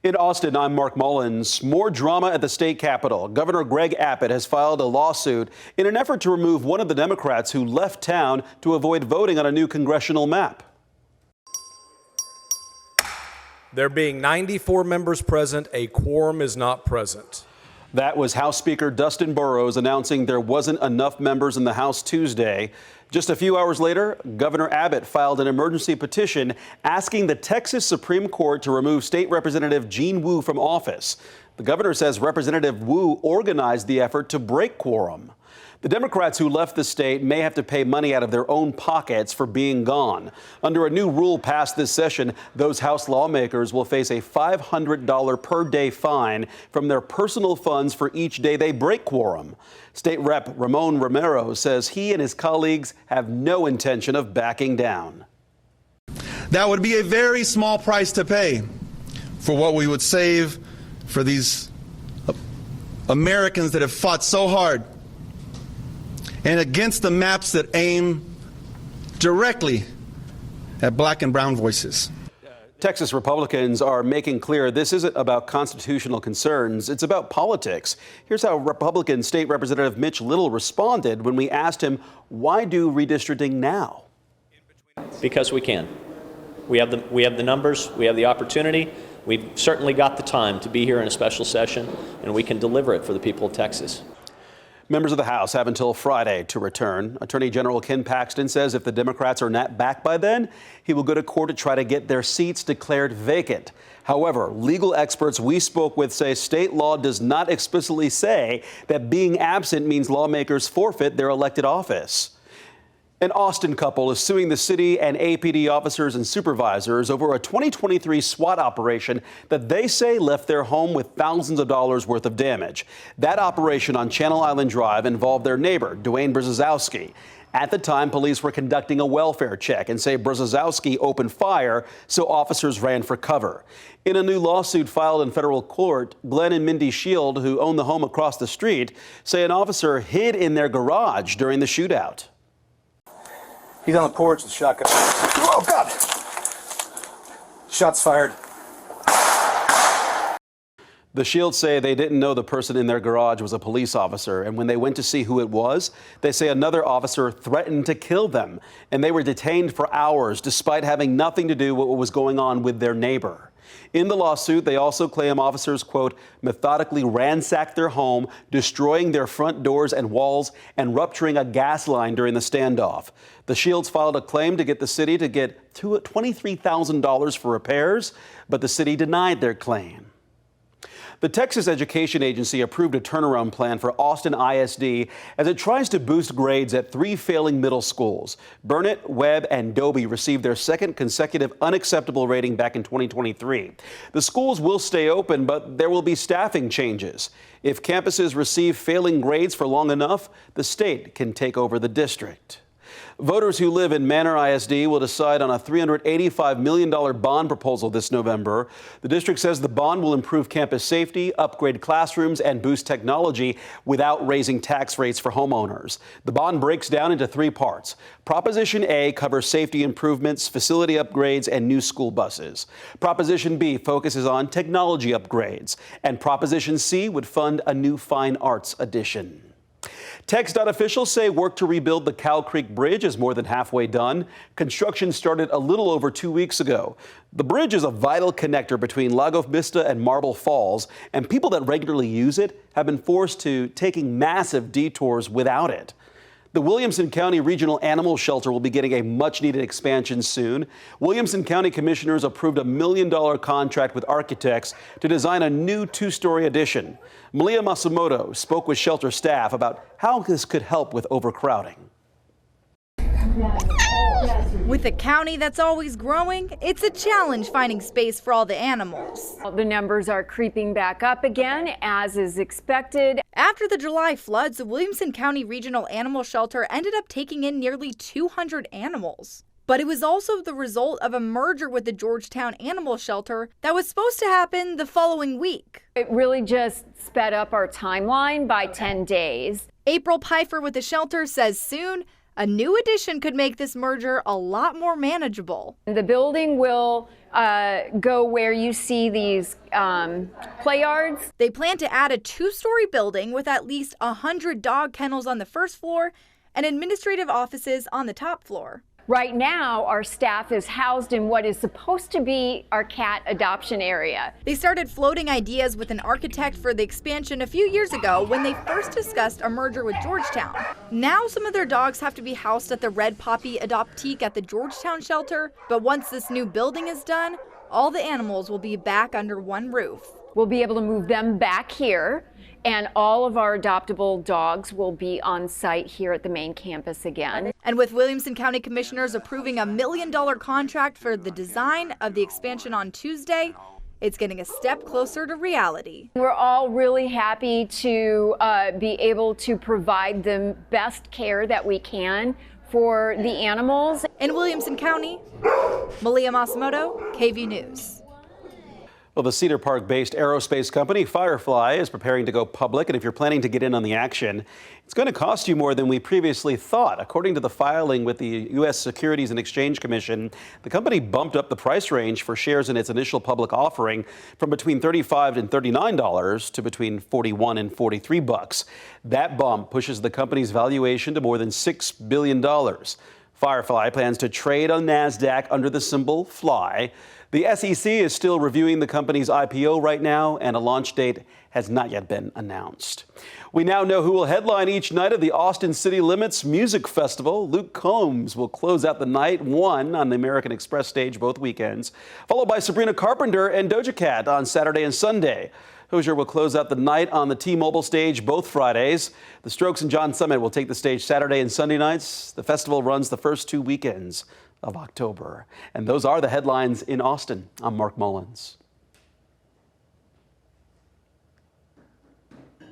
In Austin, I'm Mark Mullins. More drama at the state capitol. Governor Greg Abbott has filed a lawsuit in an effort to remove one of the Democrats who left town to avoid voting on a new congressional map. There being 94 members present, a quorum is not present. That was House Speaker Dustin Burrows announcing there wasn't enough members in the House Tuesday. Just a few hours later, Governor Abbott filed an emergency petition asking the Texas Supreme Court to remove State Representative Jean Wu from office. The governor says Representative Wu organized the effort to break quorum. The Democrats who left the state may have to pay money out of their own pockets for being gone. Under a new rule passed this session, those House lawmakers will face a $500 per day fine from their personal funds for each day they break quorum. State Rep Ramon Romero says he and his colleagues have no intention of backing down. That would be a very small price to pay for what we would save for these Americans that have fought so hard and against the maps that aim directly at black and brown voices. Texas Republicans are making clear this isn't about constitutional concerns. It's about politics. Here's how Republican State Representative Mitch Little responded when we asked him, why do redistricting now? Because we can. We have the numbers. We have the opportunity. We've certainly got the time to be here in a special session, and we can deliver it for the people of Texas. Members of the House have until Friday to return. Attorney General Ken Paxton says if the Democrats are not back by then, he will go to court to try to get their seats declared vacant. However, legal experts we spoke with say state law does not explicitly say that being absent means lawmakers forfeit their elected office. An Austin couple is suing the city and APD officers and supervisors over a 2023 SWAT operation that they say left their home with thousands of dollars worth of damage. That operation on Channel Island Drive involved their neighbor, Dwayne Brzezowski. At the time, police were conducting a welfare check and say Brzezowski opened fire, so officers ran for cover. In a new lawsuit filed in federal court, Glenn and Mindy Shield, who own the home across the street, say an officer hid in their garage during the shootout. He's on the porch with a shotgun. Oh, God! Shots fired. The Shields say they didn't know the person in their garage was a police officer, and when they went to see who it was, they say another officer threatened to kill them, and they were detained for hours despite having nothing to do with what was going on with their neighbor. In the lawsuit, they also claim officers, quote, methodically ransacked their home, destroying their front doors and walls, and rupturing a gas line during the standoff. The Shields filed a claim to get the city to get $23,000 for repairs, but the city denied their claim. The Texas Education Agency approved a turnaround plan for Austin ISD as it tries to boost grades at 3 failing middle schools. Burnett, Webb, and Dobie received their second consecutive unacceptable rating back in 2023. The schools will stay open, but there will be staffing changes. If campuses receive failing grades for long enough, the state can take over the district. Voters who live in Manor ISD will decide on a $385 million bond proposal this November. The district says the bond will improve campus safety, upgrade classrooms, and boost technology without raising tax rates for homeowners. The bond breaks down into 3 parts. Proposition A covers safety improvements, facility upgrades, and new school buses. Proposition B focuses on technology upgrades. And Proposition C would fund a new fine arts addition. TxDOT officials say work to rebuild the Cow Creek Bridge is more than halfway done. Construction started a little over 2 weeks ago. The bridge is a vital connector between Lago Vista and Marble Falls, and people that regularly use it have been forced to taking massive detours without it. The Williamson County Regional Animal Shelter will be getting a much-needed expansion soon. Williamson County commissioners approved a $1 million contract with architects to design a new 2-story addition. Malia Masumoto spoke with shelter staff about how this could help with overcrowding. With a county that's always growing, it's a challenge finding space for all the animals. The numbers are creeping back up again, as is expected. After the July floods, the Williamson County Regional Animal Shelter ended up taking in nearly 200 animals. But it was also the result of a merger with the Georgetown Animal Shelter that was supposed to happen the following week. It really just sped up our timeline by 10 days. April Pfeiffer with the shelter says soon a new addition could make this merger a lot more manageable. The building will go where you see these play yards. They plan to add a 2-story building with at least 100 dog kennels on the first floor and administrative offices on the top floor. Right now, our staff is housed in what is supposed to be our cat adoption area. They started floating ideas with an architect for the expansion a few years ago when they first discussed a merger with Georgetown. Now some of their dogs have to be housed at the Red Poppy Adoptique at the Georgetown shelter, but once this new building is done, all the animals will be back under one roof. We'll be able to move them back here, and all of our adoptable dogs will be on site here at the main campus again. And with Williamson County Commissioners approving a $1 million contract for the design of the expansion on Tuesday, it's getting a step closer to reality. We're all really happy to be able to provide the best care that we can for the animals. In Williamson County, Malia Masamoto, KVUE News. Well, the Cedar Park-based aerospace company Firefly is preparing to go public, and if you're planning to get in on the action, it's going to cost you more than we previously thought. According to the filing with the U.S. Securities and Exchange Commission, the company bumped up the price range for shares in its initial public offering from between $35 and $39 to between $41 and $43. That bump pushes the company's valuation to more than $6 billion. Firefly plans to trade on NASDAQ under the symbol FLY. The SEC is still reviewing the company's IPO right now, and a launch date has not yet been announced. We now know who will headline each night of the Austin City Limits Music Festival. Luke Combs will close out the night one on the American Express stage both weekends, followed by Sabrina Carpenter and Doja Cat on Saturday and Sunday. Hozier will close out the night on the T-Mobile stage both Fridays. The Strokes and John Summit will take the stage Saturday and Sunday nights. The festival runs the first 2 weekends of October. And those are the headlines in Austin. I'm Mark Mullins.